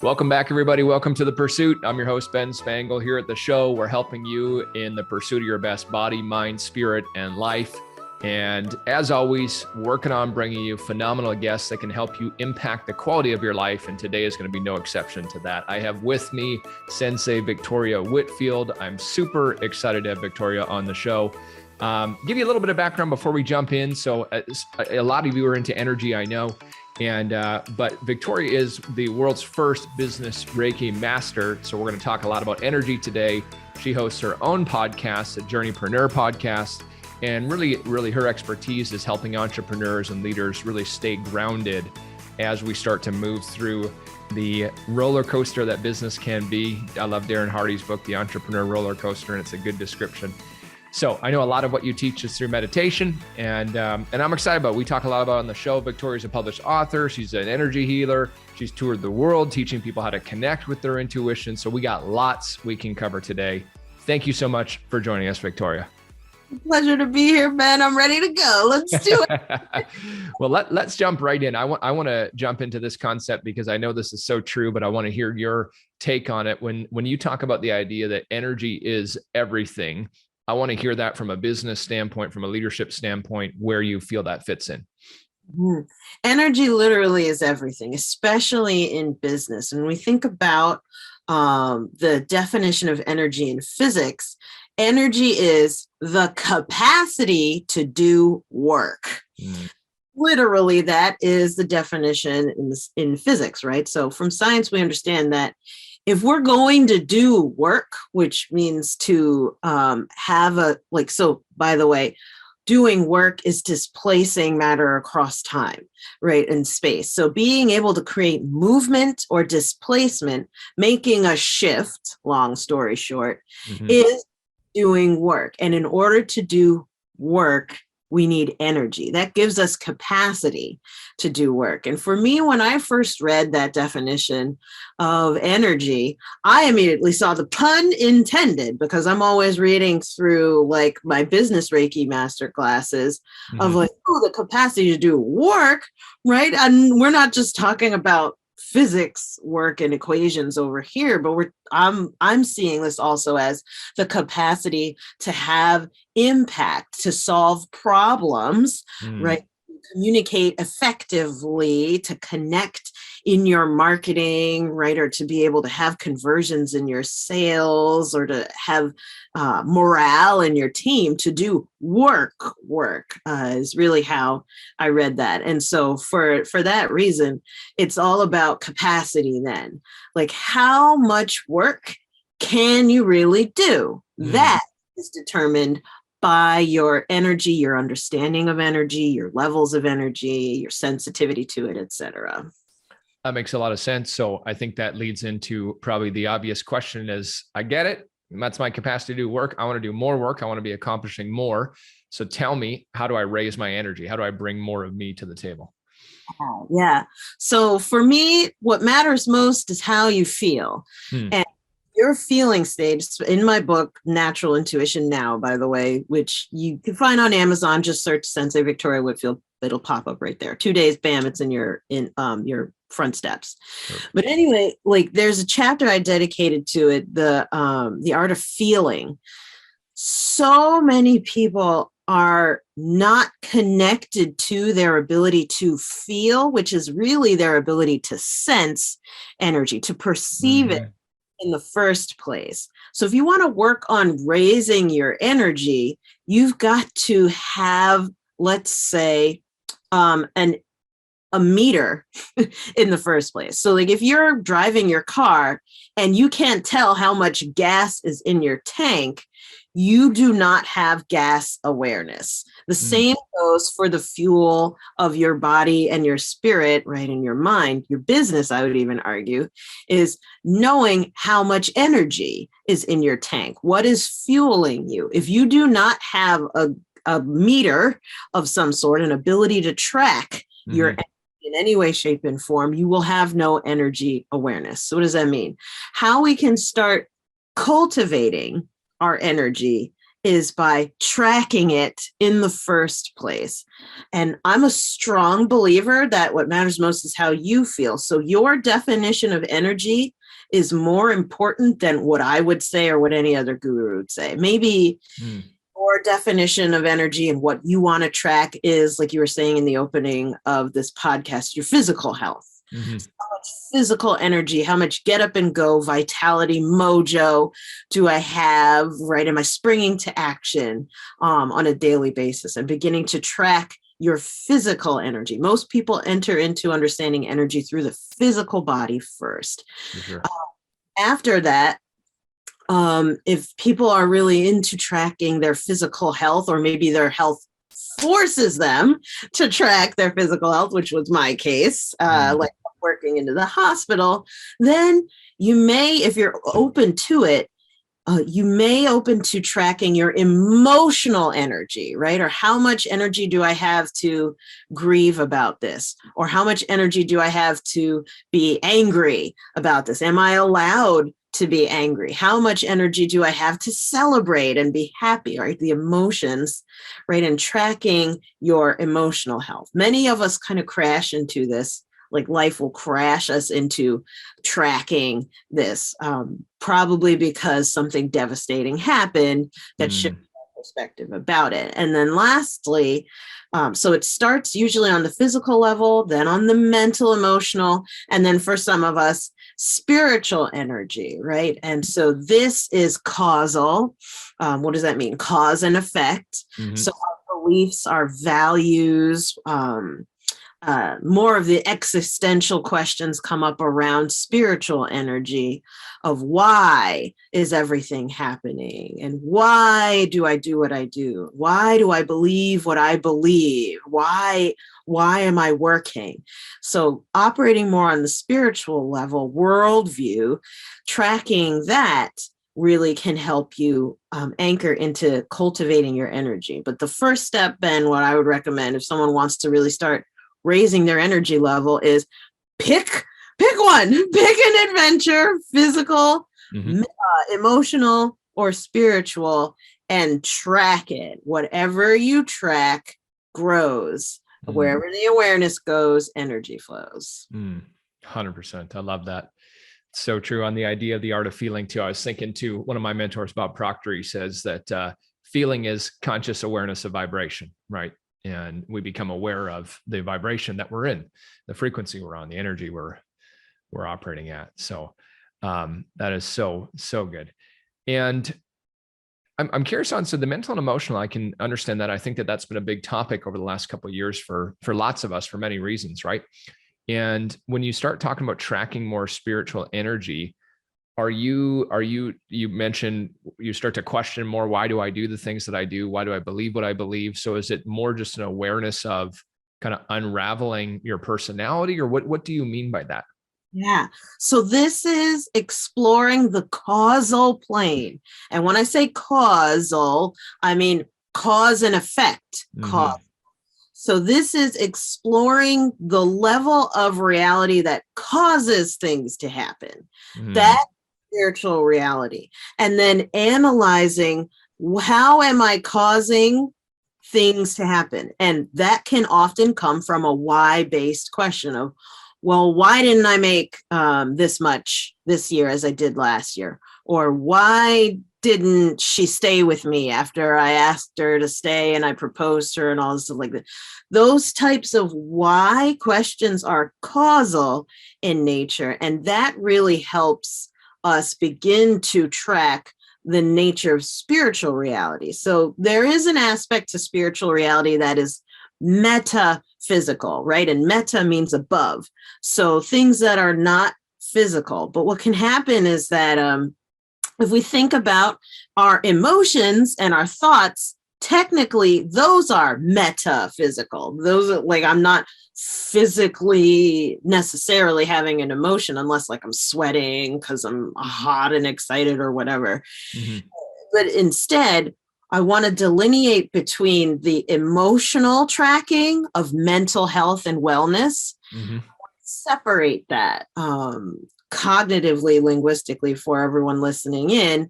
Welcome back, everybody. Welcome to The Pursuit. I'm your host, Ben Spangle. Here at the show, we're helping you in the pursuit of your best body, mind, spirit, and life. And as always, working on bringing you phenomenal guests that can help you impact the quality of your life. And today is going to be no exception to that. I have with me Sensei Victoria Whitfield. I'm super excited to have Victoria on the show. Give you a little bit of background before we jump in. So a lot of you are into energy, I know. But Victoria is the world's first business Reiki master. So we're going to talk a lot about energy today. She hosts her own podcast, the Journeypreneur podcast. And really her expertise is helping entrepreneurs and leaders really stay grounded as we start to move through the roller coaster that business can be. I love Darren Hardy's book, The Entrepreneur Roller Coaster, and it's a good description. So I know a lot of what you teach is through meditation, and I'm excited about it. We talk a lot about it on the show. Victoria's a published author. She's an energy healer. She's toured the world teaching people how to connect with their intuition. So we got lots we can cover today. Thank you so much for joining us, Victoria. Pleasure to be here, Ben. I'm ready to go. Let's do it. Well, let's jump right in. I want to jump into this concept because I know this is so true, but I want to hear your take on it. When you talk about the idea that energy is everything, I want to hear that from a business standpoint, from a leadership standpoint, where you feel that fits in. Energy literally is everything, especially in business. And when we think about the definition of energy in physics, energy is the capacity to do work. Literally, that is the definition in physics, right? So from science, we understand that if we're going to do work, which means to by the way, doing work is displacing matter across time, right, and space. So being able to create movement or displacement, making a shift, long story short, is doing work. And in order to do work, we need energy. That gives us capacity to do work. And for me, when I first read that definition of energy, I immediately saw the pun intended, because I'm always reading through like my business Reiki master classes of like, oh, the capacity to do work, right? And we're not just talking about physics work and equations over here, but I'm seeing this also as the capacity to have impact, to solve problems, right? Communicate effectively, to connect in your marketing, right? Or to be able to have conversions in your sales, or to have morale in your team, to do work is really how I read that. And so for that reason, it's all about capacity then. Like, how much work can you really do? That is determined by your energy, your understanding of energy, your levels of energy, your sensitivity to it, etc. That makes a lot of sense. So I think that leads into probably the obvious question is, I get it. That's my capacity to do work. I want to do more work. I want to be accomplishing more. So tell me, how do I raise my energy? How do I bring more of me to the table? Yeah. So for me, what matters most is how you feel. And your feeling stage, in my book, Natural Intuition Now, by the way, which you can find on Amazon, just search Sensei Victoria Whitfield. It'll pop up right there. 2 days, bam, it's in your front steps. But anyway, like, there's a chapter I dedicated to it, the art of feeling. So many people are not connected to their ability to feel, which is really their ability to sense energy, to perceive it in the first place. So if you want to work on raising your energy, you've got to have, let's say, a meter in the first place. So like, if you're driving your car and you can't tell how much gas is in your tank, you do not have gas awareness. The same goes for the fuel of your body and your spirit, right? And your mind. Your business, I would even argue, is knowing how much energy is in your tank. What is fueling you? If you do not have a meter of some sort, an ability to track your energy in any way, shape, and form, you will have no energy awareness. So what does that mean? How we can start cultivating our energy is by tracking it in the first place. And I'm a strong believer that what matters most is how you feel. So your definition of energy is more important than what I would say or what any other guru would say. Maybe your definition of energy and what you want to track is, like you were saying in the opening of this podcast, your physical health. Mm-hmm. So how much physical energy, how much get up and go, vitality, mojo do I have, right? Am I springing to action on a daily basis and beginning to track your physical energy? Most people enter into understanding energy through the physical body first. For sure. After that, if people are really into tracking their physical health, or maybe their health forces them to track their physical health, which was my case, like working into the hospital, then you may, if you're open to it, you may open to tracking your emotional energy, right? Or how much energy do I have to grieve about this? Or how much energy do I have to be angry about this? Am I allowed to be angry? How much energy do I have to celebrate and be happy, right? The emotions, right? And tracking your emotional health. Many of us kind of crash into this, like life will crash us into tracking this, probably because something devastating happened that shifted our perspective about it. And then lastly, so it starts usually on the physical level, then on the mental, emotional, and then for some of us, spiritual energy, right? And so this is causal. What does that mean? Cause and effect. So our beliefs, our values, more of the existential questions come up around spiritual energy of why is everything happening? And why do I do what I do? Why do I believe what I believe? Why am I working? So operating more on the spiritual level, worldview, tracking that really can help you anchor into cultivating your energy. But the first step, Ben, what I would recommend if someone wants to really start raising their energy level is pick one, pick an adventure, physical, emotional, or spiritual, and track it. Whatever you track grows. Wherever the awareness goes, energy flows. 100%. I love that. So true. On the idea of the art of feeling too. I was thinking to one of my mentors, Bob Proctor, he says that feeling is conscious awareness of vibration, right? And we become aware of the vibration that we're in, the frequency we're on, the energy we're operating at. So that is so good. And I'm curious on, so the mental and emotional, I can understand that. I think that that's been a big topic over the last couple of years for lots of us for many reasons, right? And when you start talking about tracking more spiritual energy, you mentioned you start to question more, why do I do the things that I do? Why do I believe what I believe? So is it more just an awareness of kind of unraveling your personality, or what do you mean by that? Yeah. So this is exploring the causal plane. And when I say causal, I mean cause and effect. Cause. So this is exploring the level of reality that causes things to happen. That spiritual reality. And then analyzing, how am I causing things to happen? And that can often come from a why-based question of, well, why didn't I make this much this year as I did last year? Or why didn't she stay with me after I asked her to stay and I proposed to her and all this stuff like that? Those types of why questions are causal in nature. And that really helps us begin to track the nature of spiritual reality. So there is an aspect to spiritual reality that is metaphysical, right? And meta means above. So things that are not physical. But what can happen is that if we think about our emotions and our thoughts, technically those are metaphysical. Those are like, I'm not physically necessarily having an emotion unless like I'm sweating because I'm hot and excited or whatever. But instead, I want to delineate between the emotional tracking of mental health and wellness, separate that cognitively, linguistically for everyone listening in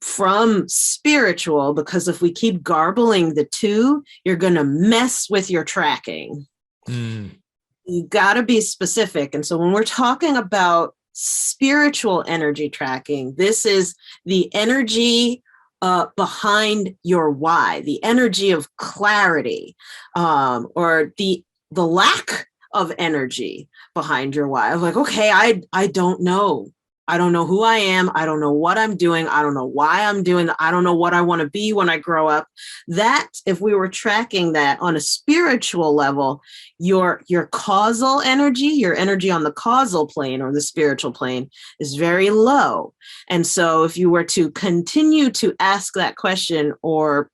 from spiritual, because if we keep garbling the two, you're going to mess with your tracking. You got to be specific. And so when we're talking about spiritual energy tracking, this is the energy behind your why, the energy of clarity, or the lack of energy behind your why. I'm like, okay, I don't know. I don't know who I am. I don't know what I'm doing. I don't know why I'm doing that. I don't know what I want to be when I grow up. That, if we were tracking that on a spiritual level, your causal energy, your energy on the causal plane or the spiritual plane is very low. And so if you were to continue to ask that question or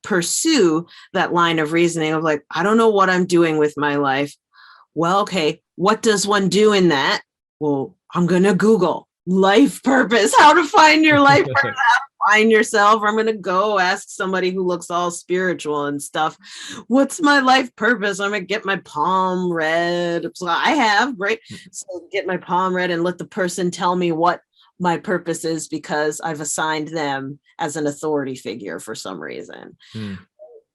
pursue that line of reasoning of like, I don't know what I'm doing with my life. Well, okay, what does one do in that? Well, I'm going to Google life purpose, how to find your life purpose, how to find yourself. Or I'm going to go ask somebody who looks all spiritual and stuff. What's my life purpose? I'm going to get my palm read. So I have, right? So get my palm read and let the person tell me what my purpose is because I've assigned them as an authority figure for some reason.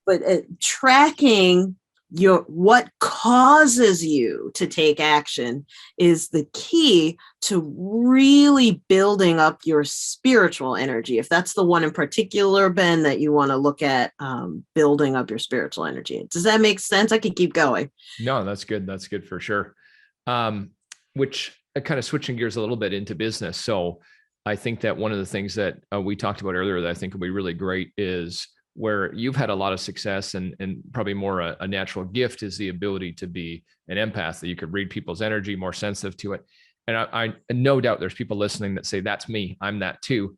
But tracking what causes you to take action is the key to really building up your spiritual energy. If that's the one in particular, Ben, that you want to look at, building up your spiritual energy. Does that make sense? I can keep going. No, that's good. That's good for sure. Which kind of switching gears a little bit into business. So I think that one of the things that we talked about earlier that I think will be really great is where you've had a lot of success and probably more a natural gift is the ability to be an empath, that you could read people's energy, more sensitive to it. And I no doubt there's people listening that say, that's me, I'm that too.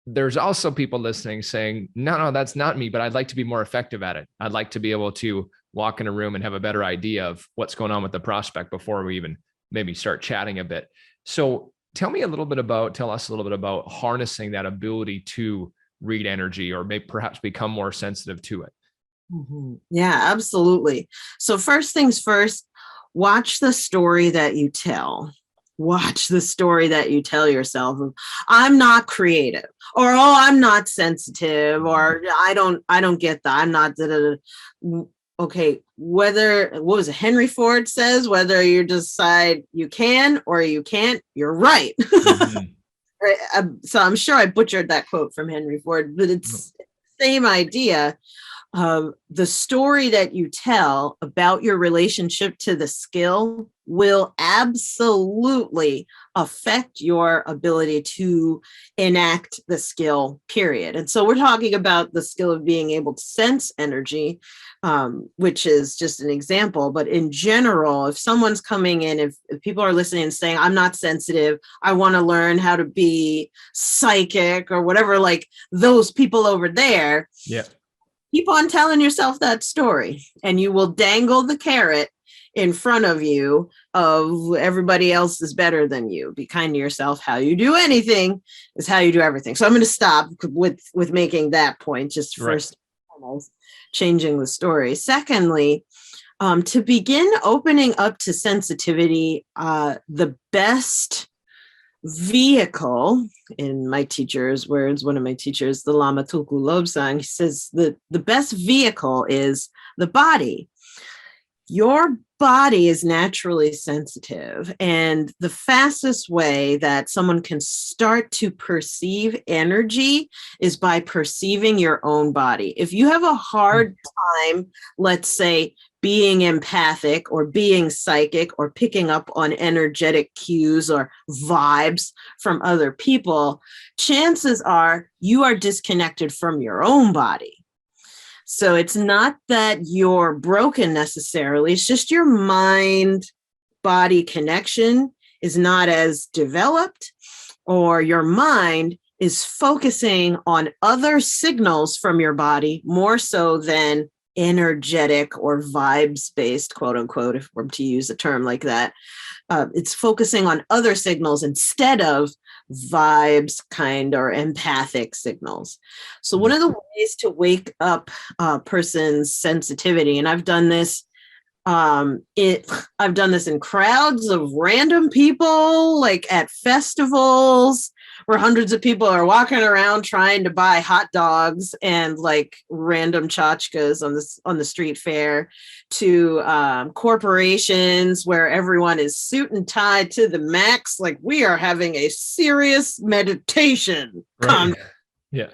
There's also people listening saying, no, that's not me, but I'd like to be more effective at it. I'd like to be able to walk in a room and have a better idea of what's going on with the prospect before we even maybe start chatting a bit. So tell us a little bit about harnessing that ability to read energy or maybe perhaps become more sensitive to it. Yeah, absolutely. So first things first, watch the story that you tell. Watch the story that you tell yourself of, I'm not creative, or I'm not sensitive, or I don't get that. I'm not okay, what was it Henry Ford says, whether you decide you can or you can't, you're right. So I'm sure I butchered that quote from Henry Ford, but it's the same idea. The story that you tell about your relationship to the skill will absolutely affect your ability to enact the skill, period. And so we're talking about the skill of being able to sense energy, which is just an example. But in general, if someone's coming in, if people are listening and saying, I'm not sensitive, I want to learn how to be psychic or whatever, like those people over there. Yeah. Keep on telling yourself that story and you will dangle the carrot in front of you of everybody else is better than you. Be kind to yourself. How you do anything is how you do everything. So I'm going to stop with making that point, just first changing the story. Secondly, to begin opening up to sensitivity, the best vehicle, in my teacher's words, one of my teachers, the Lama Tulku Lobsang, he says the best vehicle is the body. Your body is naturally sensitive, and the fastest way that someone can start to perceive energy is by perceiving your own body. If you have a hard time, let's say, being empathic or being psychic or picking up on energetic cues or vibes from other people, chances are you are disconnected from your own body. So it's not that you're broken necessarily, it's just your mind-body connection is not as developed, or your mind is focusing on other signals from your body more so than energetic or vibes-based, quote unquote, if we're to use a term like that. It's focusing on other signals instead of vibes kind or empathic signals. So one of the ways to wake up a person's sensitivity, and I've done this in crowds of random people, like at festivals where hundreds of people are walking around trying to buy hot dogs and like random tchotchkes on the street fair, to corporations where everyone is suit and tie to the max, like we are having a serious meditation. Right. Yeah.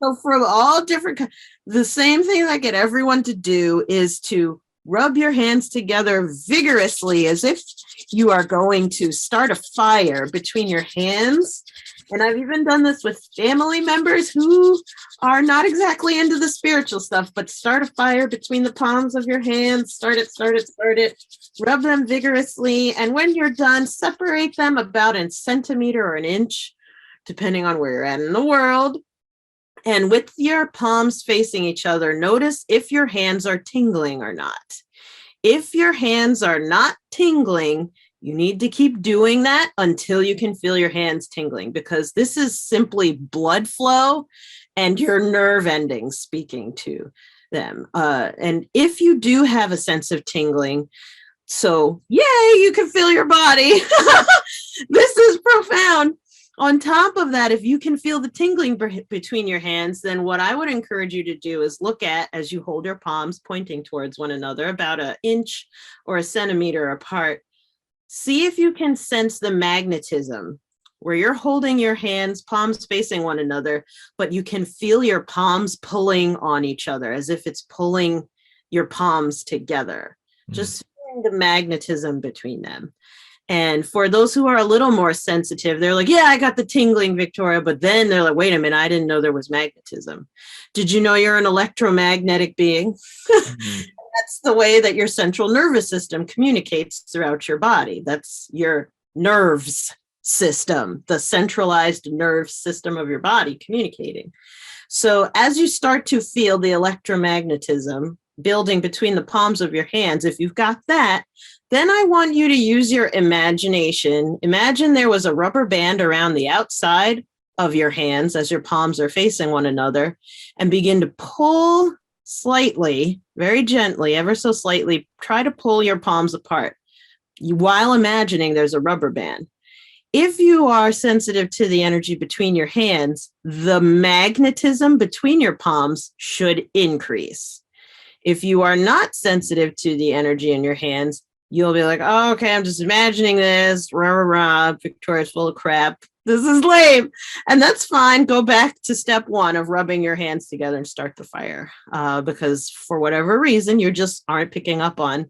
So from all different, the same thing that get everyone to do is to rub your hands together vigorously as if you are going to start a fire between your hands. And I've even done this with family members who are not exactly into the spiritual stuff, but start a fire between the palms of your hands, start it, rub them vigorously. And when you're done, separate them about a centimeter or an inch, depending on where you're at in the world. And with your palms facing each other, notice if your hands are tingling or not. If your hands are not tingling, you need to keep doing that until you can feel your hands tingling, because this is simply blood flow and your nerve endings speaking to them. And if you do have a sense of tingling, so yay, you can feel your body. This is profound. On top of that, if you can feel the tingling between your hands, then what I would encourage you to do is look at, as you hold your palms pointing towards one another, about an inch or a centimeter apart, see if you can sense the magnetism where you're holding your hands, palms facing one another, but you can feel your palms pulling on each other as if it's pulling your palms together. Just feeling the magnetism between them. And for those who are a little more sensitive, they're like, yeah, I got the tingling, Victoria. But then they're like, wait a minute, I didn't know there was magnetism. Did you know you're an electromagnetic being? That's the way that your central nervous system communicates throughout your body. That's your nerves system, the centralized nerve system of your body communicating. So as you start to feel the electromagnetism building between the palms of your hands, if you've got that, then I want you to use your imagination. Imagine there was a rubber band around the outside of your hands as your palms are facing one another, and begin to pull slightly, very gently, ever so slightly, try to pull your palms apart while imagining there's a rubber band. If you are sensitive to the energy between your hands, the magnetism between your palms should increase. If you are not sensitive to the energy in your hands, you'll be like, oh, okay, I'm just imagining this, Victoria's full of crap. This is lame. And that's fine. Go back to step one of rubbing your hands together and start the fire. Because for whatever reason, you just aren't picking up on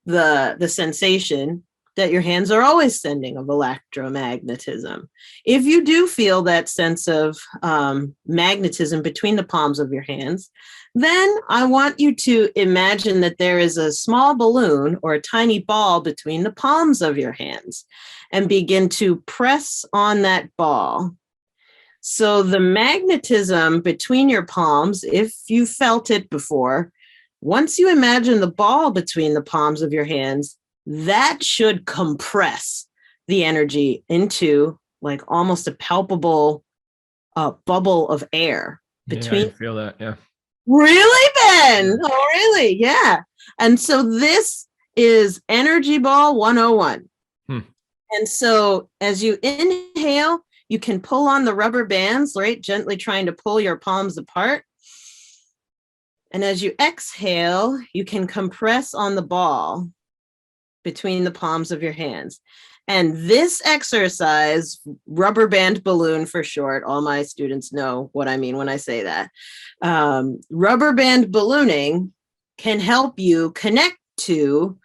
the sensation that your hands are always sending of electromagnetism. If you do feel that sense of magnetism between the palms of your hands, then I want you to imagine that there is a small balloon or a tiny ball between the palms of your hands, and begin to press on that ball. So the magnetism between your palms, if you felt it before, once you imagine the ball between the palms of your hands, that should compress the energy into like almost a palpable bubble of air between. Yeah, I feel that. Yeah. Really, Ben? Oh, really? Yeah. And so this is Energy Ball 101. And so as you inhale, you can pull on the rubber bands, right? Gently trying to pull your palms apart. And as you exhale, you can compress on the ball between the palms of your hands. And this exercise, rubber band balloon for short, all my students know what I mean when I say that. Rubber band ballooning can help you connect to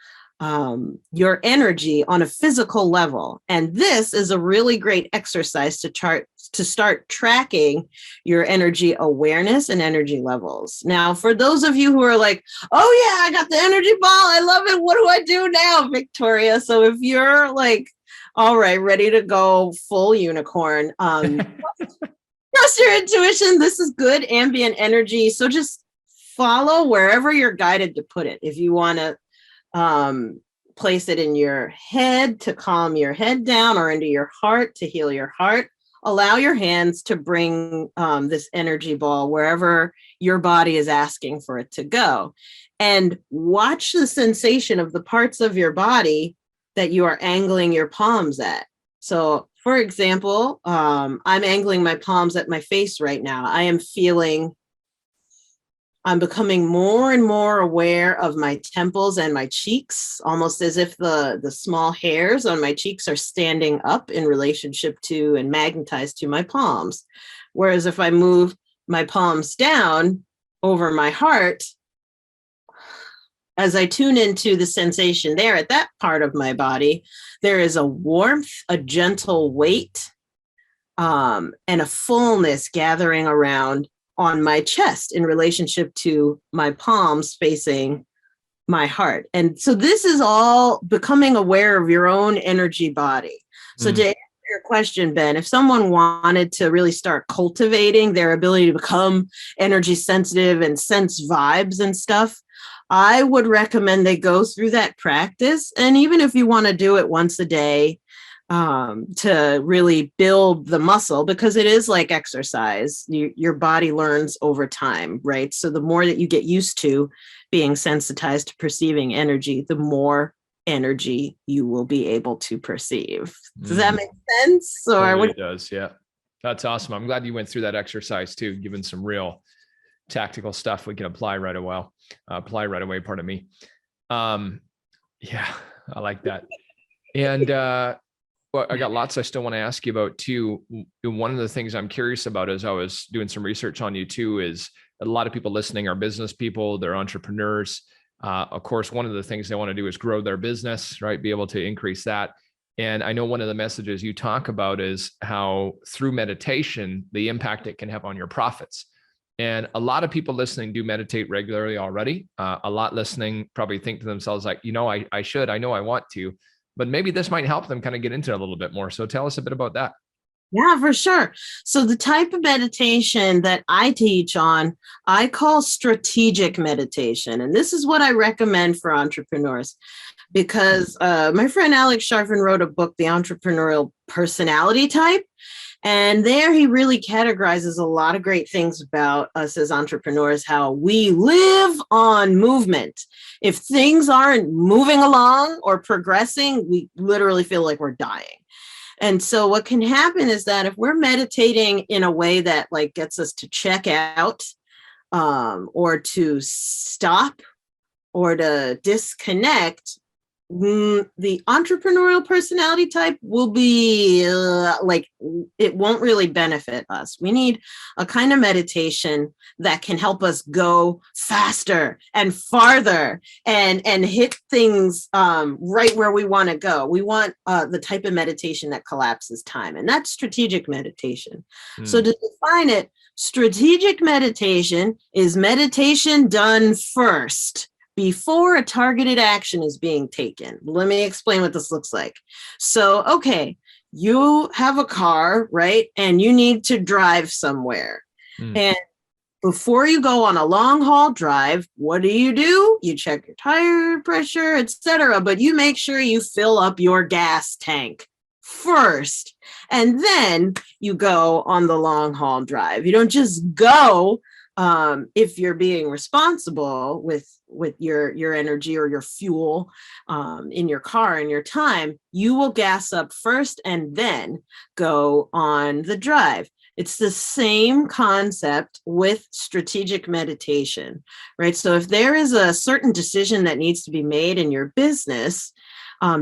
your energy on a physical level. And this is a really great exercise to start tracking your energy awareness and energy levels. Now, for those of you who are like, oh yeah, I got the energy ball, I love it, what do I do now, Victoria? So if you're like, all right, ready to go full unicorn, trust your intuition. This is good ambient energy. So just follow wherever you're guided to put it. If you want to place it in your head to calm your head down, or into your heart to heal your heart, allow your hands to bring this energy ball wherever your body is asking for it to go. And watch the sensation of the parts of your body that you are angling your palms at. So for example, I'm angling my palms at my face right now. I'm becoming more and more aware of my temples and my cheeks, almost as if the small hairs on my cheeks are standing up in relationship to and magnetized to my palms. Whereas if I move my palms down over my heart, as I tune into the sensation there at that part of my body, there is a warmth, a gentle weight, and a fullness gathering around on my chest in relationship to my palms facing my heart. And so this is all becoming aware of your own energy body. So to answer your question, Ben, if someone wanted to really start cultivating their ability to become energy sensitive and sense vibes and stuff, I would recommend they go through that practice. And even if you want to do it once a day, to really build the muscle, because it is like exercise. Your body learns over time, right? So the more that you get used to being sensitized to perceiving energy, the more energy you will be able to perceive. Does that make sense? Totally it does. Yeah. That's awesome. I'm glad you went through that exercise too, given some real tactical stuff we can apply right away. Pardon me. Yeah, I like that. And, well, I got lots I still want to ask you about too. One of the things I'm curious about as I was doing some research on you too, is a lot of people listening are business people, they're entrepreneurs. Of course, one of the things they want to do is grow their business, right? Be able to increase that. And I know one of the messages you talk about is how through meditation, the impact it can have on your profits. And a lot of people listening do meditate regularly already. A lot listening probably think to themselves like, I should, I know I want to, but maybe this might help them kind of get into it a little bit more. So tell us a bit about that. Yeah, for sure. So the type of meditation that I teach on, I call strategic meditation. And this is what I recommend for entrepreneurs, because my friend Alex Sharfin wrote a book, The Entrepreneurial Personality Type. And there he really categorizes a lot of great things about us as entrepreneurs, how we live on movement. If things aren't moving along or progressing, we literally feel like we're dying. And so what can happen is that if we're meditating in a way that like gets us to check out, or to stop or to disconnect, the entrepreneurial personality type will be like, it won't really benefit us. We need a kind of meditation that can help us go faster and farther and hit things right where we want to go. We want the type of meditation that collapses time, and that's strategic meditation. So to define it, strategic meditation is meditation done first before a targeted action is being taken. Let me explain what this looks like. So, okay, you have a car, right? And you need to drive somewhere. And before you go on a long haul drive, what do? You check your tire pressure, etc. But you make sure you fill up your gas tank first. And then you go on the long haul drive. You don't just go if you're being responsible with your energy or your fuel in your car and your time. You will gas up first and then go on the drive. It's the same concept with strategic meditation, right? So if there is a certain decision that needs to be made in your business,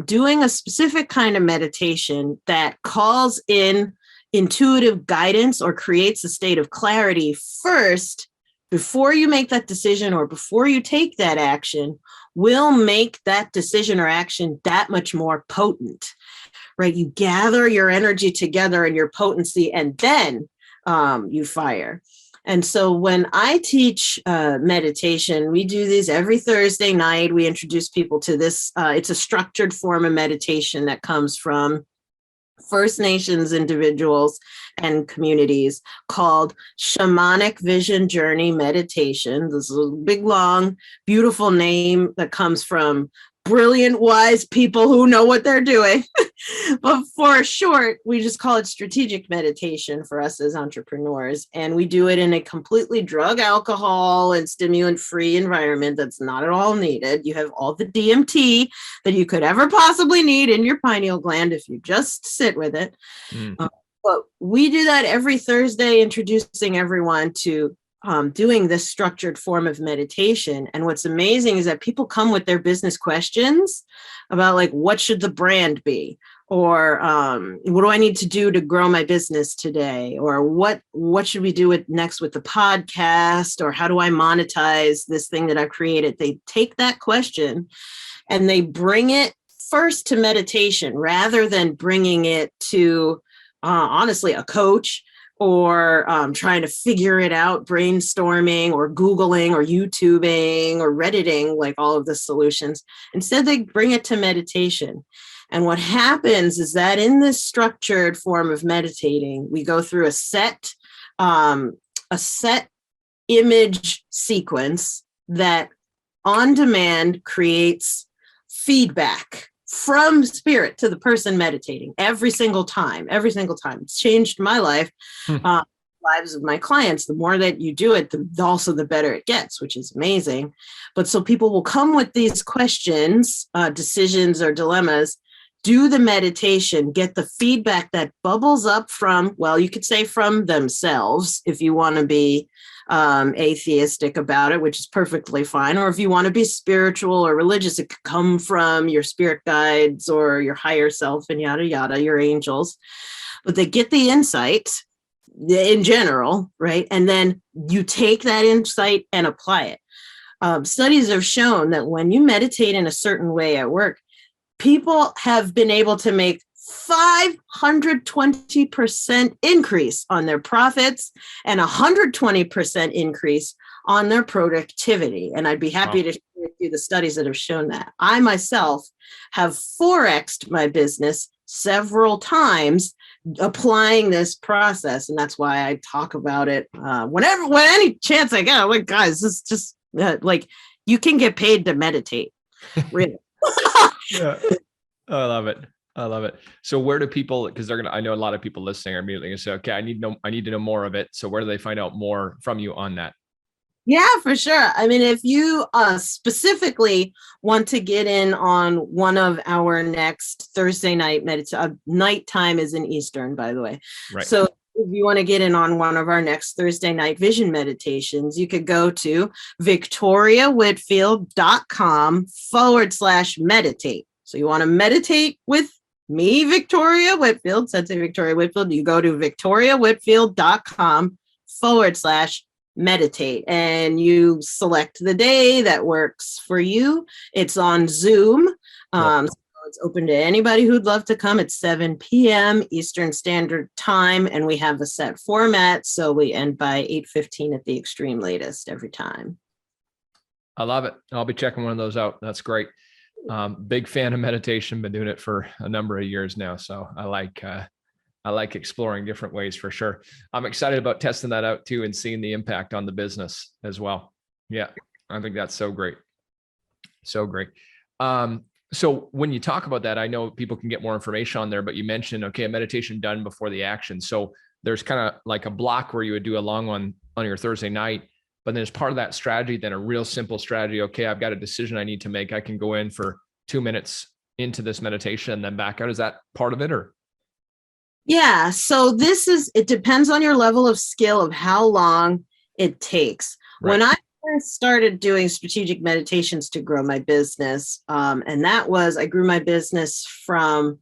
doing a specific kind of meditation that calls in intuitive guidance or creates a state of clarity first before you make that decision or before you take that action will make that decision or action that much more potent, right? You gather your energy together and your potency, and then you fire. And so when I teach meditation, we do these every Thursday night. We introduce people to this. It's a structured form of meditation that comes from First Nations individuals and communities called Shamanic Vision Journey Meditation. This is a big, long, beautiful name that comes from brilliant, wise people who know what they're doing. But for short, we just call it strategic meditation for us as entrepreneurs. And we do it in a completely drug, alcohol, and stimulant-free environment that's not at all needed. You have all the DMT that you could ever possibly need in your pineal gland if you just sit with it. But we do that every Thursday, introducing everyone to doing this structured form of meditation. And what's amazing is that people come with their business questions about like, what should the brand be? Or what do I need to do to grow my business today? Or what should we do next with the podcast? Or how do I monetize this thing that I've created? They take that question and they bring it first to meditation rather than bringing it to, honestly, a coach or trying to figure it out, brainstorming or Googling or YouTubing or Redditing, like all of the solutions. Instead, they bring it to meditation. And what happens is that in this structured form of meditating, we go through a set image sequence that on demand creates feedback from spirit to the person meditating every single time. It's changed my life, lives of my clients. The more that you do it, the better it gets, which is amazing. But so people will come with these questions, decisions or dilemmas, do the meditation, get the feedback that bubbles up from, well, you could say from themselves if you want to be atheistic about it, which is perfectly fine. Or if you want to be spiritual or religious, it could come from your spirit guides or your higher self and yada, yada, your angels. But they get the insight in general, right? And then you take that insight and apply it. Studies have shown that when you meditate in a certain way at work, people have been able to make 520% increase on their profits and 120% increase on their productivity. And I'd be happy to share with you the studies that have shown that. I myself have 4x'd my business several times applying this process. And that's why I talk about it when any chance I get. I'm like, guys, this is just like, you can get paid to meditate. Really. Yeah. I love it. So where do people, because I know a lot of people listening are immediately going to say, okay, I need to know more of it. So where do they find out more from you on that? Yeah, for sure. I mean, if you specifically want to get in on one of our next Thursday night nighttime is in Eastern, by the way. Right. So if you want to get in on one of our next Thursday night vision meditations, you could go to victoriawhitfield.com/meditate. So you want to meditate with me, Victoria Whitfield, Sensei Victoria Whitfield. You go to victoriawhitfield.com/meditate and you select the day that works for you. It's on Zoom. So it's open to anybody who'd love to come. It's 7 p.m. Eastern Standard Time, and we have a set format. So we end by 8:15 at the extreme latest every time. I love it. I'll be checking one of those out. That's great. Big fan of meditation, been doing it for a number of years now. So I like exploring different ways for sure. I'm excited about testing that out too and seeing the impact on the business as well. Yeah. I think that's so great. So great. So when you talk about that, I know people can get more information on there, but you mentioned, okay, a meditation done before the action. So there's kind of like a block where you would do a long one on your Thursday night. But then as part of that strategy, then a real simple strategy, okay, I've got a decision I need to make. I can go in for 2 minutes into this meditation and then back out. Is that part of it or? Yeah. So it depends on your level of skill of how long it takes. Right. When I first started doing strategic meditations to grow my business, and I grew my business from,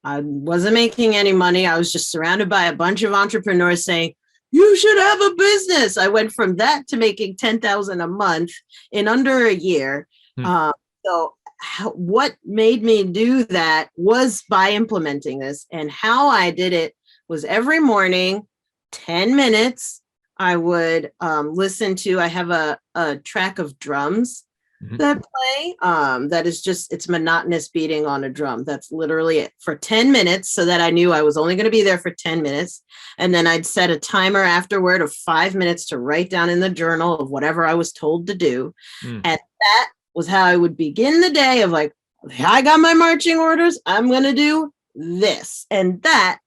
I wasn't making any money. I was just surrounded by a bunch of entrepreneurs saying, you should have a business. I went from that to making $10,000 a month in under a year. So what made me do that was by implementing this. And how I did it was every morning, 10 minutes, I would listen to, I have a track of drums that play. That is just, it's monotonous beating on a drum. That's literally it for 10 minutes so that I knew I was only going to be there for 10 minutes. And then I'd set a timer afterward of 5 minutes to write down in the journal of whatever I was told to do. And that was how I would begin the day of like, I got my marching orders. I'm going to do this. And that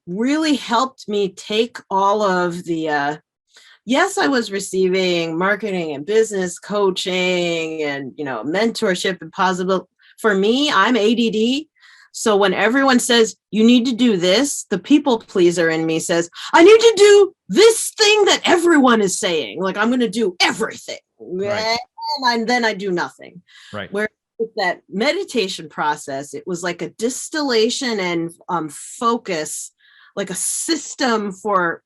really helped me take all of the, yes, I was receiving marketing and business coaching and, mentorship and positive. For me, I'm ADD. So when everyone says you need to do this, the people pleaser in me says, I need to do this thing that everyone is saying. Like, I'm going to do everything. Right. And then I do nothing. Right. Where with that meditation process, it was like a distillation and focus, like a system for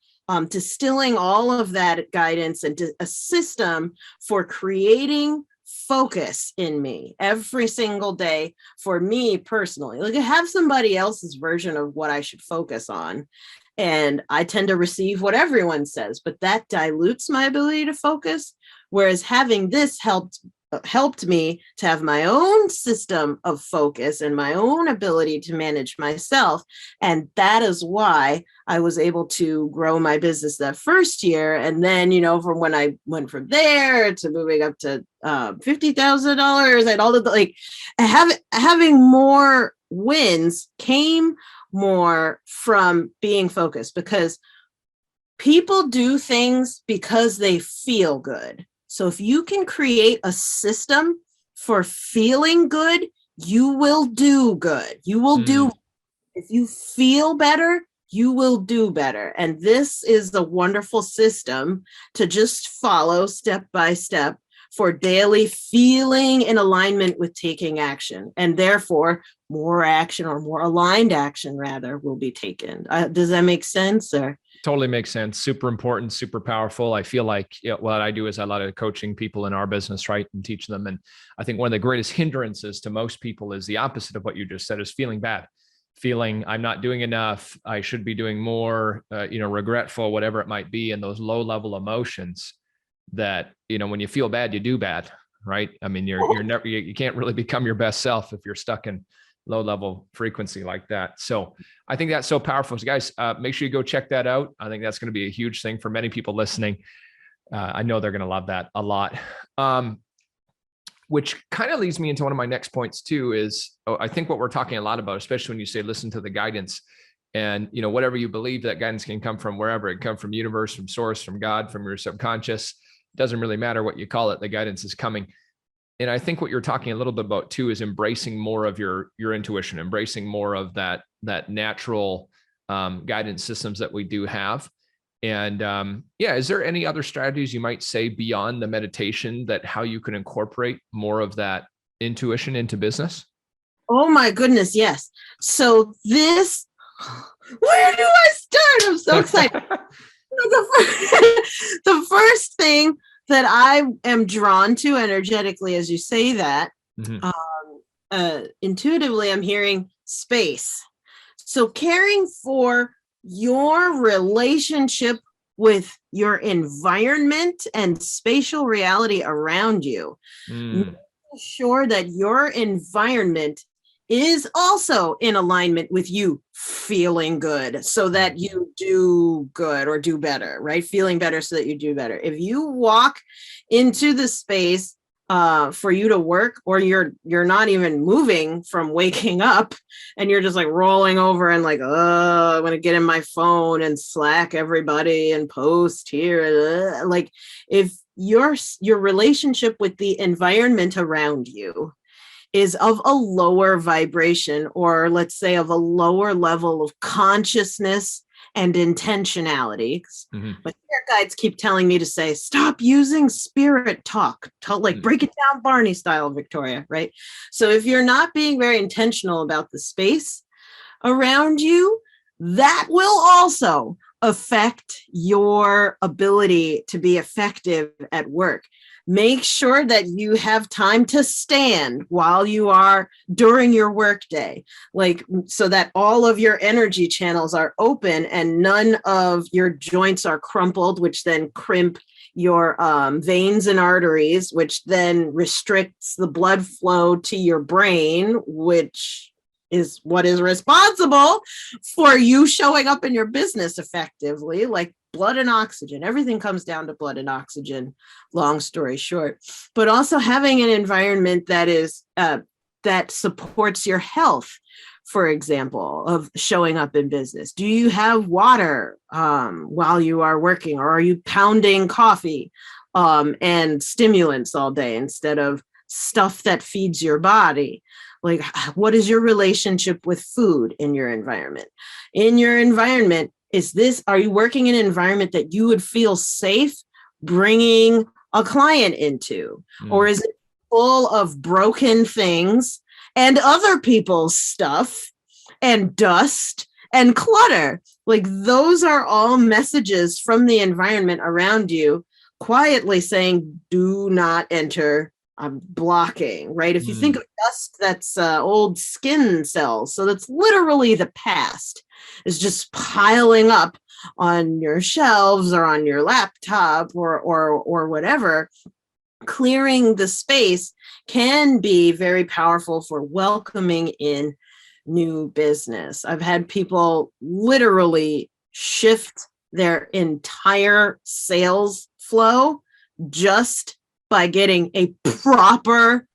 distilling all of that guidance and a system for creating focus in me every single day for me personally. Like, I have somebody else's version of what I should focus on, and I tend to receive what everyone says, but that dilutes my ability to focus. Whereas having this helped me to have my own system of focus and my own ability to manage myself. And that is why I was able to grow my business that first year. And then, from when I went from there to moving up to $50,000 and all of the, like, having more wins came more from being focused, because people do things because they feel good. So if you can create a system for feeling good, you will do good. You will do, if you feel better, you will do better. And this is a wonderful system to just follow step by step for daily feeling in alignment with taking action. And therefore, more action, or more aligned action rather, will be taken. Does that make sense? Or Totally makes sense. Super important, super powerful. I feel like what I do is a lot of coaching people in our business, right? And teach them. And I think one of the greatest hindrances to most people is the opposite of what you just said, is feeling bad, feeling I'm not doing enough. I should be doing more, regretful, whatever it might be. And those low level emotions that, when you feel bad, you do bad, right? I mean, you're never, you can't really become your best self if you're stuck in low level frequency like that. So I think that's so powerful. So guys, make sure you go check that out. I think that's going to be a huge thing for many people listening. I know they're going to love that a lot. Which kind of leads me into one of my next points too, is I think what we're talking a lot about, especially when you say, listen to the guidance, and, whatever you believe, that guidance can come from wherever it come from, universe, from source, from God, from your subconscious. It doesn't really matter what you call it. The guidance is coming. And I think what you're talking a little bit about too is embracing more of your intuition, embracing more of that natural guidance systems that we do have. And is there any other strategies you might say beyond the meditation, that how you can incorporate more of that intuition into business? Oh my goodness, yes. So where do I start? I'm so excited. The first thing that I am drawn to energetically, as you say that, intuitively, I'm hearing space. So caring for your relationship with your environment and spatial reality around you. Making sure that your environment is also in alignment with you feeling good, so that you do good or do better, right? Feeling better so that you do better. If you walk into the space for you to work, or you're not even moving from waking up, and you're just like rolling over and like, oh, I'm going to get in my phone and Slack everybody and post here. Like, if your relationship with the environment around you is of a lower vibration, or let's say of a lower level of consciousness and intentionality. My spirit guides keep telling me to say, stop using spirit talk, like break it down Barney style, Victoria, right? So if you're not being very intentional about the space around you, that will also affect your ability to be effective at work. Make sure that you have time to stand while you are during your workday, like, so that all of your energy channels are open and none of your joints are crumpled, which then crimp your veins and arteries, which then restricts the blood flow to your brain, which is what is responsible for you showing up in your business effectively. Like, blood and oxygen, everything comes down to blood and oxygen, long story short. But also having an environment that is that supports your health, for example, of showing up in business? Do you have water while you are working, or are you pounding coffee and stimulants all day instead of stuff that feeds your body? Like, what is your relationship with food in your environment? In your environment, are you working in an environment that you would feel safe bringing a client into? Or is it full of broken things and other people's stuff and dust and clutter? Like, those are all messages from the environment around you quietly saying, do not enter. I'm blocking, right? If you think of dust, that's old skin cells. So that's literally the past is just piling up on your shelves or on your laptop or whatever. Clearing the space can be very powerful for welcoming in new business. I've had people literally shift their entire sales flow just by getting a proper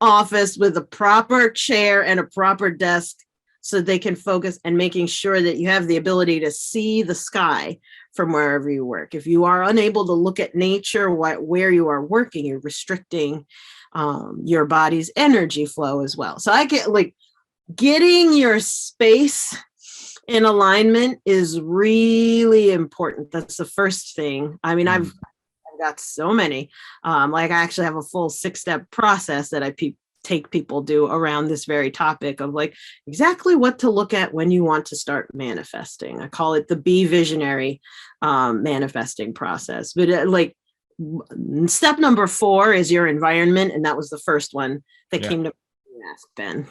office with a proper chair and a proper desk so they can focus, and making sure that you have the ability to see the sky from wherever you work. If you are unable to look at nature where you are working, you're restricting your body's energy flow as well. So I get like getting your space in alignment is really important. That's the first thing. I mean, I've got so many. Like, I actually have a full 6-step process that I take people do around this very topic of like exactly what to look at when you want to start manifesting. I call it the Be Visionary manifesting process. But like step number 4 is your environment. And that was the first one that came to ask Ben.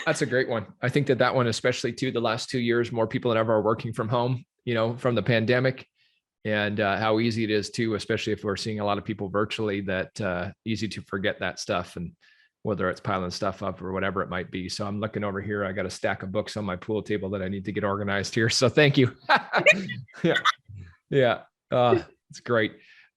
That's a great one. I think that one, especially too, the last 2 years, more people than ever are working from home, from the pandemic. And how easy it is too, especially if we're seeing a lot of people virtually, that easy to forget that stuff, and whether it's piling stuff up or whatever it might be. So I'm looking over here. I got a stack of books on my pool table that I need to get organized here. So thank you. Yeah. It's great.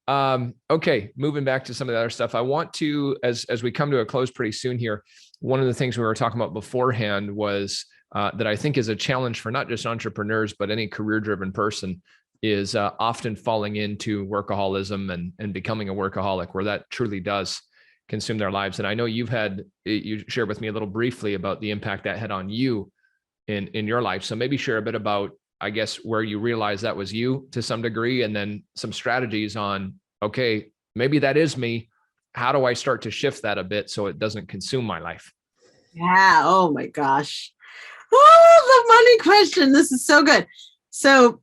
Okay. Moving back to some of the other stuff. I want to, as we come to a close pretty soon here, one of the things we were talking about beforehand was that I think is a challenge for not just entrepreneurs, but any career-driven person, is often falling into workaholism and becoming a workaholic, where that truly does consume their lives. And I know you shared with me a little briefly about the impact that had on you in your life. So maybe share a bit about, I guess, where you realized that was you to some degree, and then some strategies on, okay, maybe that is me. How do I start to shift that a bit so it doesn't consume my life? Yeah. Oh my gosh. Oh, the money question. This is so good. So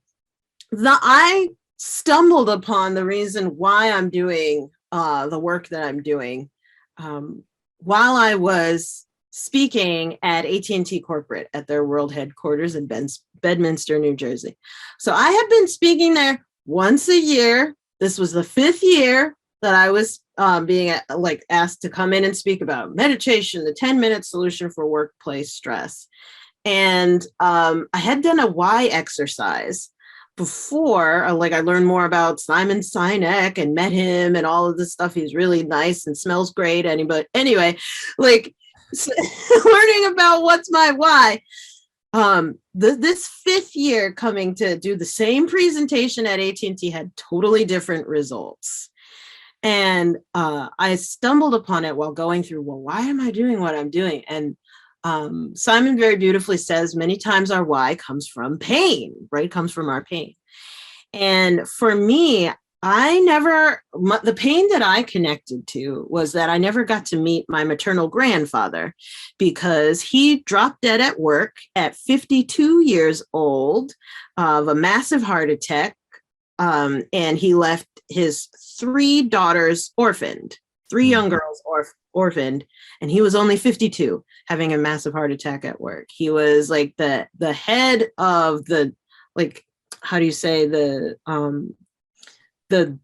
I stumbled upon the reason why I'm doing the work that I'm doing while I was speaking at AT&T Corporate at their world headquarters in Bedminster, New Jersey. So I have been speaking there once a year. This was the 5th year that I was being asked to come in and speak about meditation, the 10-minute solution for workplace stress. And I had done a why exercise before. I learned more about Simon Sinek and met him and all of this stuff. He's really nice and smells great. Anyway, learning about what's my why. This 5th year coming to do the same presentation at AT&T had totally different results. And I stumbled upon it while going through, well, why am I doing what I'm doing? And Simon very beautifully says many times our why comes from pain, right? Comes from our pain. And for me, the pain that I connected to was that I never got to meet my maternal grandfather, because he dropped dead at work at 52 years old of a massive heart attack. And he left his 3 daughters orphaned, 3 young girls orphaned, and he was only 52, having a massive heart attack at work. He was like the head of the, how do you say, the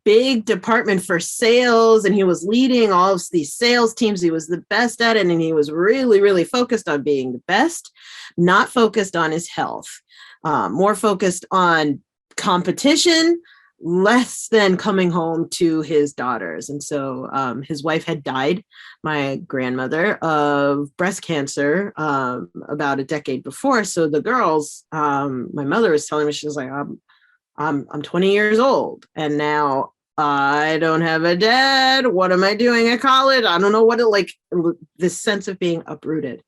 big department for sales, and he was leading all of these sales teams. He was the best at it, and he was really, really focused on being the best, not focused on his health, more focused on competition, less than coming home to his daughters. And so his wife had died, my grandmother, of breast cancer about a decade before. So the girls, my mother was telling me, she was like, I'm 20 years old and now I don't have a dad. What am I doing at college? I don't know what it like, this sense of being uprooted.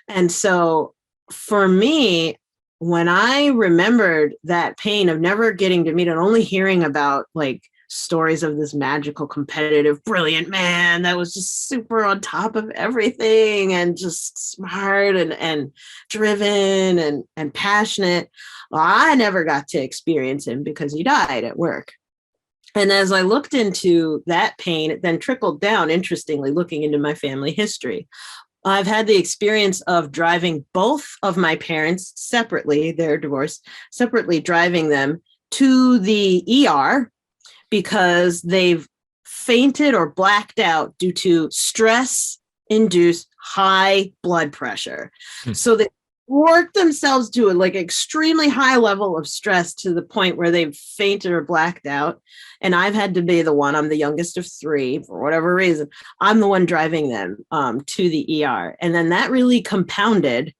And so for me, when I remembered that pain of never getting to meet and only hearing about like stories of this magical, competitive, brilliant man that was just super on top of everything and just smart and driven and passionate, well, I never got to experience him because he died at work. And as I looked into that pain, it then trickled down, interestingly, looking into my family history. I've had the experience of driving both of my parents separately, they're divorced, separately driving them to the ER because they've fainted or blacked out due to stress-induced high blood pressure. So they work themselves to a like extremely high level of stress to the point where they've fainted or blacked out. And I've had to be the one, I'm the youngest of three, for whatever reason, I'm the one driving them to the ER. And then that really compounded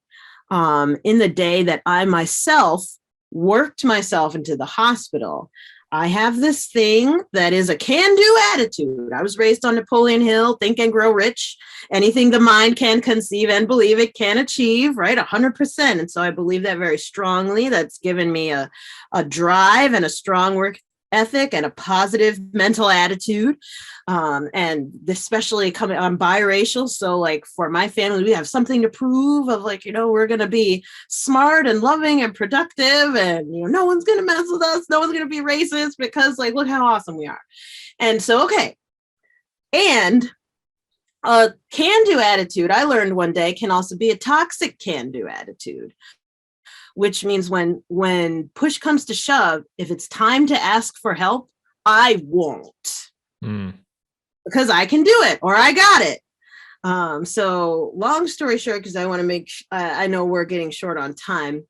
in the day that I myself worked myself into the hospital. I have this thing that is a can-do attitude. I was raised on Napoleon Hill, think and grow rich. Anything the mind can conceive and believe it can achieve, right? 100%. And so I believe that very strongly. That's given me a drive and a strong work ethic and a positive mental attitude. And especially coming, I'm biracial. So like for my family, we have something to prove of like, you know, we're going to be smart and loving and productive and, you know, no one's going to mess with us. No one's going to be racist because like, look how awesome we are. And so, okay. And a can-do attitude, I learned one day, can also be a toxic can-do attitude, which means when push comes to shove, if it's time to ask for help, I won't. Because I can do it or I got it. So long story short, because I want to make, I know we're getting short on time.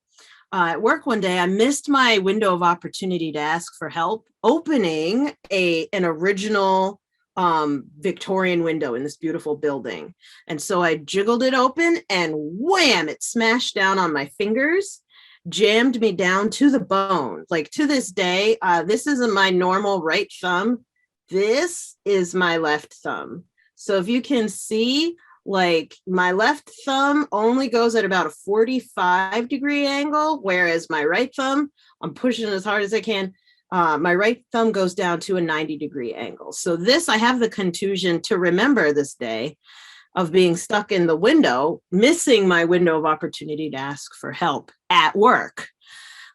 At work one day, I missed my window of opportunity to ask for help opening an original Victorian window in this beautiful building. And so I jiggled it open and wham, it smashed down on my fingers, jammed me down to the bone. Like to this day, this isn't my normal right thumb. This is my left thumb. So if you can see, like my left thumb only goes at about a 45-degree angle, whereas my right thumb, I'm pushing as hard as I can. My right thumb goes down to a 90-degree angle. So this, I have the contusion to remember this day of being stuck in the window, missing my window of opportunity to ask for help at work.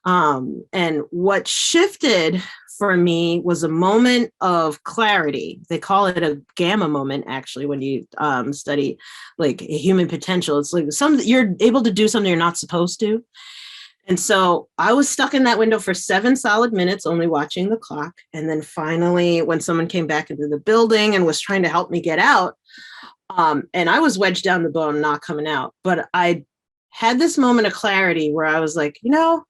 And what shifted for me was a moment of clarity. They call it a gamma moment, actually, when you study like human potential. It's like you're able to do something you're not supposed to. And so I was stuck in that window for 7 solid minutes, only watching the clock. And then finally, when someone came back into the building and was trying to help me get out, and I was wedged down the bone, not coming out. But I had this moment of clarity where I was like, you know,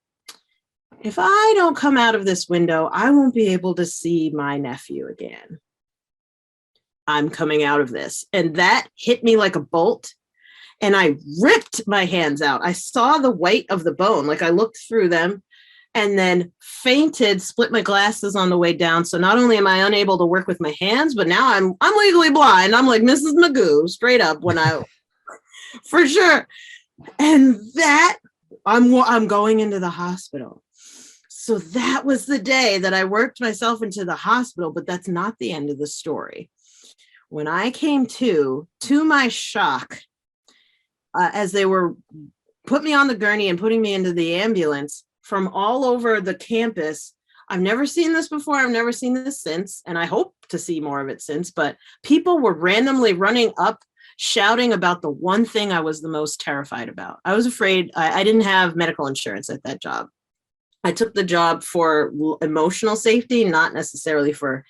if I don't come out of this window, I won't be able to see my nephew again. I'm coming out of this. And that hit me like a bolt. And I ripped my hands out. I saw the white of the bone. Like I looked through them and then fainted, split my glasses on the way down. So not only am I unable to work with my hands, but now I'm legally blind. I'm like Mrs. Magoo, straight up for sure. And that I'm going into the hospital. So that was the day that I worked myself into the hospital, but that's not the end of the story. When I came to my shock, as they were put me on the gurney and putting me into the ambulance from all over the campus, I've never seen this before. I've never seen this since, and I hope to see more of it since, but people were randomly running up, shouting about the one thing I was the most terrified about. I was afraid. I didn't have medical insurance at that job. I took the job for emotional safety, not necessarily for,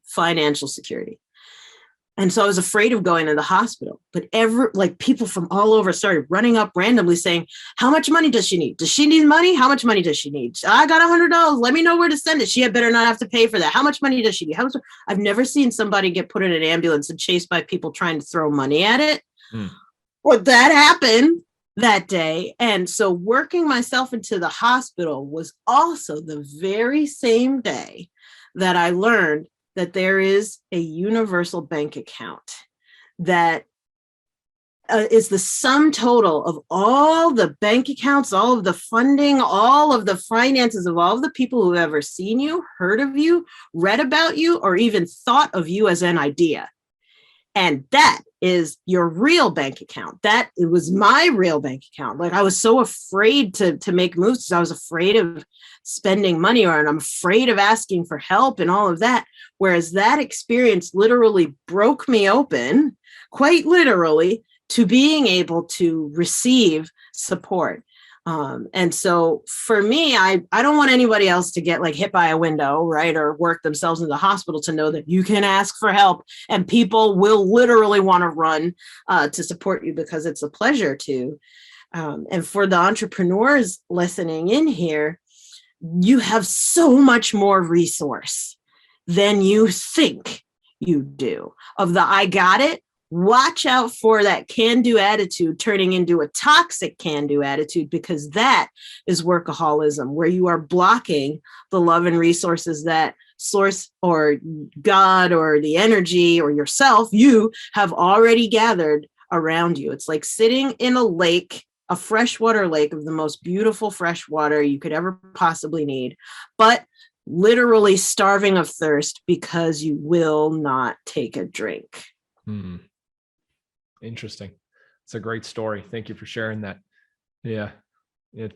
financial security. And so I was afraid of going to the hospital, but people from all over started running up randomly saying, how much money does she need? Does she need money? How much money does she need? I got $100. Let me know where to send it. She had better not have to pay for that. How much money does she need? I've never seen somebody get put in an ambulance and chased by people trying to throw money at it. Well, that happened that day. And so working myself into the hospital was also the very same day that I learned that there is a universal bank account that is the sum total of all the bank accounts, all of the funding, all of the finances of all of the people who have ever seen you, heard of you, read about you, or even thought of you as an idea. And that is your real bank account. It was my real bank account. Like, I was so afraid to make moves. I was afraid of spending money, and I'm afraid of asking for help and all of that. Whereas that experience literally broke me open, quite literally, to being able to receive support. And so for me, I don't want anybody else to get like hit by a window, right? Or work themselves in the hospital, to know that you can ask for help and people will literally want to run to support you, because it's a pleasure to. And for the entrepreneurs listening in here, you have so much more resource than you think you do. Of the I got it, watch out for that can-do attitude turning into a toxic can-do attitude, because that is workaholism, where you are blocking the love and resources that source or God or the energy or yourself, you have already gathered around you. It's like sitting in a lake, a freshwater lake of the most beautiful fresh water you could ever possibly need, but literally starving of thirst because you will not take a drink. Interesting. It's a great story. Thank you for sharing that. Yeah.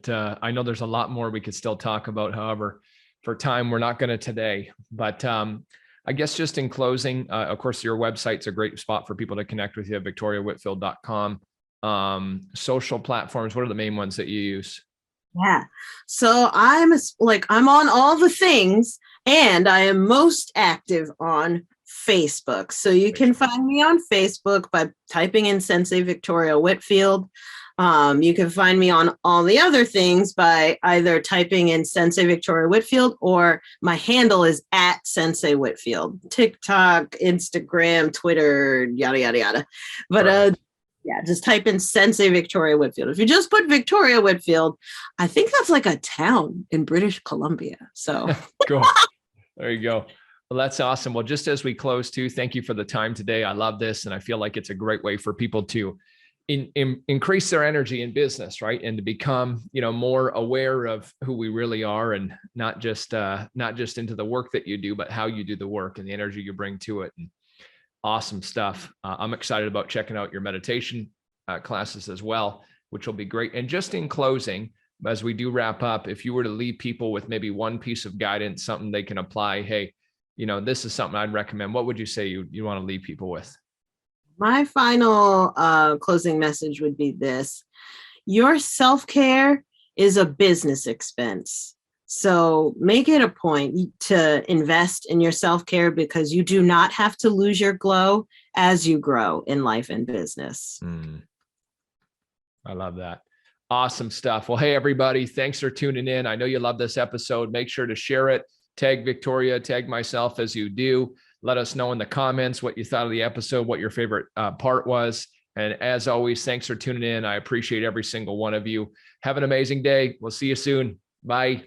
I know there's a lot more we could still talk about. However, for time, we're not going to today, but I guess just in closing, of course, your website's a great spot for people to connect with you at victoriawhitfield.com. Social platforms, what are the main ones that you use? Yeah. So I'm on all the things, and I am most active on Facebook. So you can find me on Facebook by typing in Sensei Victoria Whitfield. You can find me on all the other things by either typing in Sensei Victoria Whitfield, or my handle is at Sensei Whitfield. TikTok, Instagram, Twitter, yada, yada, yada. But yeah, just type in Sensei Victoria Whitfield. If you just put Victoria Whitfield, I think that's like a town in British Columbia. So Cool. There you go. Well, that's awesome. Well, just as we close too, thank you for the time today. I love this. And I feel like it's a great way for people to increase their energy in business, right? And to become, more aware of who we really are, and not just into the work that you do, but how you do the work and the energy you bring to it. And awesome stuff. I'm excited about checking out your meditation classes as well, which will be great. And just in closing, as we do wrap up, if you were to leave people with maybe one piece of guidance, something they can apply, hey, this is something I'd recommend, what would you say you want to leave people with? My final closing message would be this: your self-care is a business expense. So make it a point to invest in your self-care, because you do not have to lose your glow as you grow in life and business. I love that. Awesome stuff. Well, hey, everybody, thanks for tuning in. I know you love this episode. Make sure to share it. Tag Victoria, tag myself as you do. Let us know in the comments what you thought of the episode, what your favorite part was. And as always, thanks for tuning in. I appreciate every single one of you. Have an amazing day. We'll see you soon. Bye.